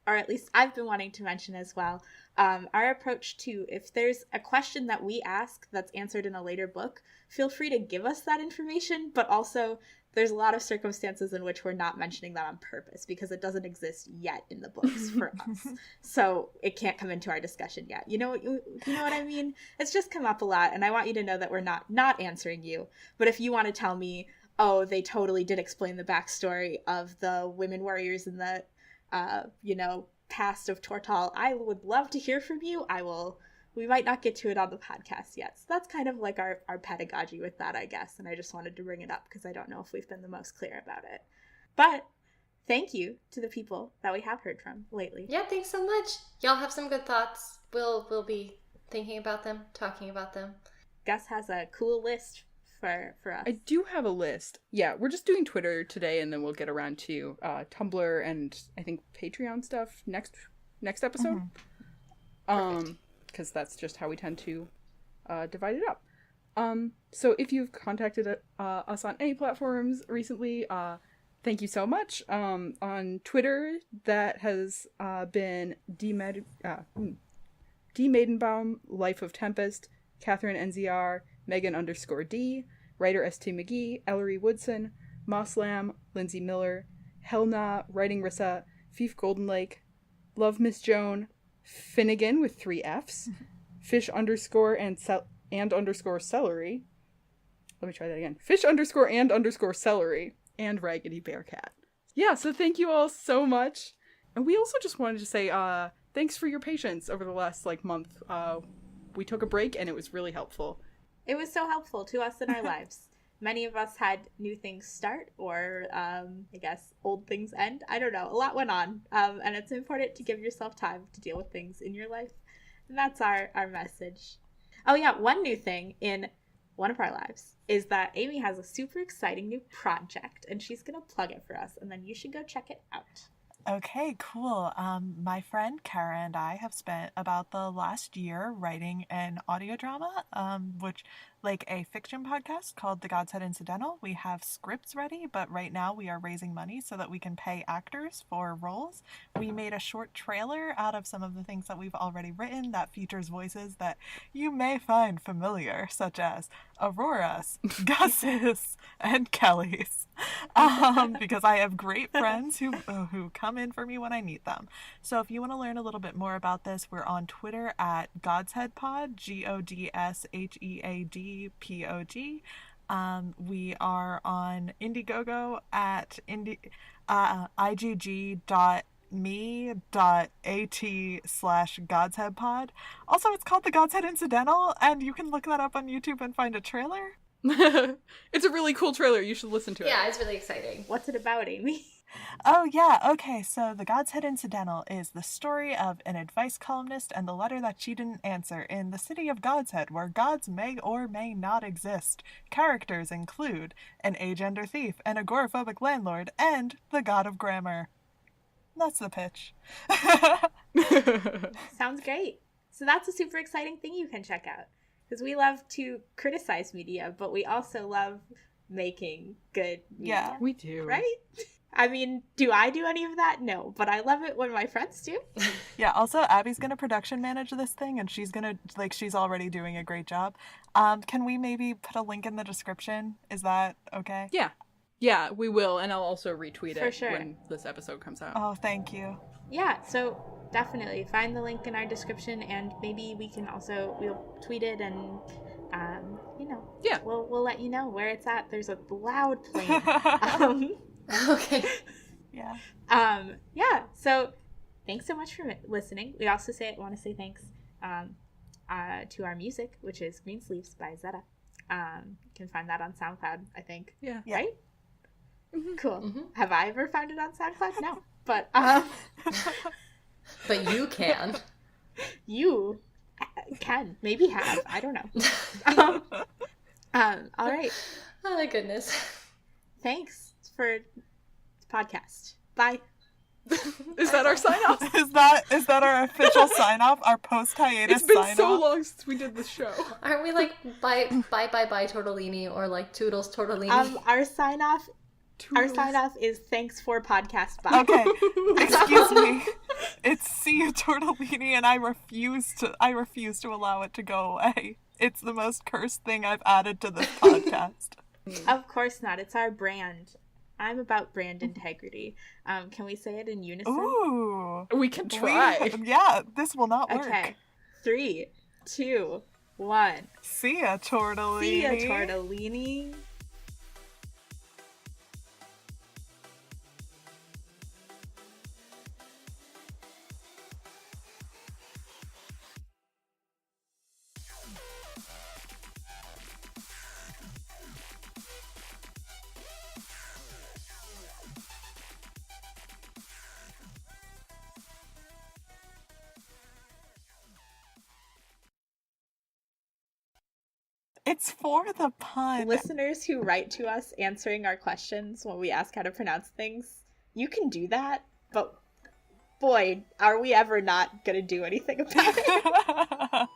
or at least I've been wanting to mention as well, our approach to, if there's a question that we ask that's answered in a later book, feel free to give us that information, but also there's a lot of circumstances in which we're not mentioning that on purpose because it doesn't exist yet in the books for us. So it can't come into our discussion yet. You know what I mean? It's just come up a lot, and I want you to know that we're not answering you. But if you want to tell me, oh, they totally did explain the backstory of the women warriors in the, past of Tortall, I would love to hear from you. We might not get to it on the podcast yet. So that's kind of like our pedagogy with that, I guess. And I just wanted to bring it up because I don't know if we've been the most clear about it. But thank you to the people that we have heard from lately. Yeah, thanks so much. Y'all have some good thoughts. We'll be thinking about them, talking about them. Gus has a cool list for us. I do have a list. Yeah, we're just doing Twitter today, and then we'll get around to Tumblr and I think Patreon stuff next episode. Because that's just how we tend to divide it up. So if you've contacted us on any platforms recently, thank you so much. On Twitter, that has been D. Maidenbaum, Life of Tempest, Catherine NZR, Megan_D, writer St. McGee, Ellery Woodson, Moss Lamb, Lindsay Miller, Helna, writing Rissa, Fief Goldenlake, Love Miss Joan, Finnegan with 3 Fs, Fish underscore and underscore celery. Let me try that again. Fish underscore and underscore celery, and Raggedy Bearcat. Yeah, so thank you all so much. And we also just wanted to say thanks for your patience over the last month. We took a break and it was really helpful. It was so helpful to us in our lives. Many of us had new things start or, I guess, old things end. I don't know. A lot went on. And it's important to give yourself time to deal with things in your life. And that's our message. Oh, yeah. One new thing in one of our lives is that Amy has a super exciting new project. And she's going to plug it for us. And then you should go check it out. Okay, cool. My friend Kara and I have spent about the last year writing an audio drama, which, like a fiction podcast called The God's Head Incidental. We have scripts ready, but right now we are raising money so that we can pay actors for roles. We made a short trailer out of some of the things that we've already written that features voices that you may find familiar, such as Aurora's, Gus's, and Kelly's. Because I have great friends who come in for me when I need them. So if you want to learn a little bit more about this, we're on Twitter at God's Head Pod, GODSHEADPOG. We are on Indiegogo at igg.me.at/God's Head Pod. Also, it's called the God's Head Incidental, and you can look that up on YouTube and find a trailer. It's a really cool trailer. You should listen to it. Yeah, it's really exciting. What's it about, Amy? Oh, yeah. Okay, so The God's Head Incidental is the story of an advice columnist and the letter that she didn't answer in the city of God's Head, where gods may or may not exist. Characters include an agender thief, an agoraphobic landlord, and the god of grammar. That's the pitch. Sounds great. So that's a super exciting thing you can check out. Because we love to criticize media, but we also love making good media. Yeah, we do. Right? I mean, do I do any of that? No, but I love it when my friends do. Yeah, also Abby's gonna production manage this thing, and she's already doing a great job. Can we maybe put a link in the description? Is that okay? Yeah, we will, and I'll also retweet For it sure. when this episode comes out. Oh, thank you. Yeah, so definitely find the link in our description, and maybe we'll tweet it, and Yeah. we'll let you know where it's at. There's a loud plane. Okay. Yeah. Yeah. So thanks so much for listening. We also want to say thanks to our music, which is Green Sleeves by Zeta. You can find that on SoundCloud, I think. Yeah. Right? Mm-hmm. Cool. Mm-hmm. Have I ever found it on SoundCloud? No. But But you can. you can maybe have. I don't know. All right. Oh my goodness. Thanks for the podcast. Bye. Is that our sign off? Is that our official sign off? Our post hiatus It's been sign so off? long since we did the show. Aren't we like bye Tortellini, or like Toodles Tortellini? Our sign off is thanks for podcast. Bye. Okay, excuse me. It's see you tortellini, and I refuse to allow it to go away. It's the most cursed thing I've added to this podcast. Of course not. It's our brand. I'm about brand integrity. Can we say it in unison? Ooh. We can try. Yeah, this will not work. Okay. 3, 2, 1. See ya, tortellini. See ya, tortellini. It's for the pun. Listeners who write to us answering our questions when we ask how to pronounce things, you can do that, but boy, are we ever not going to do anything about it.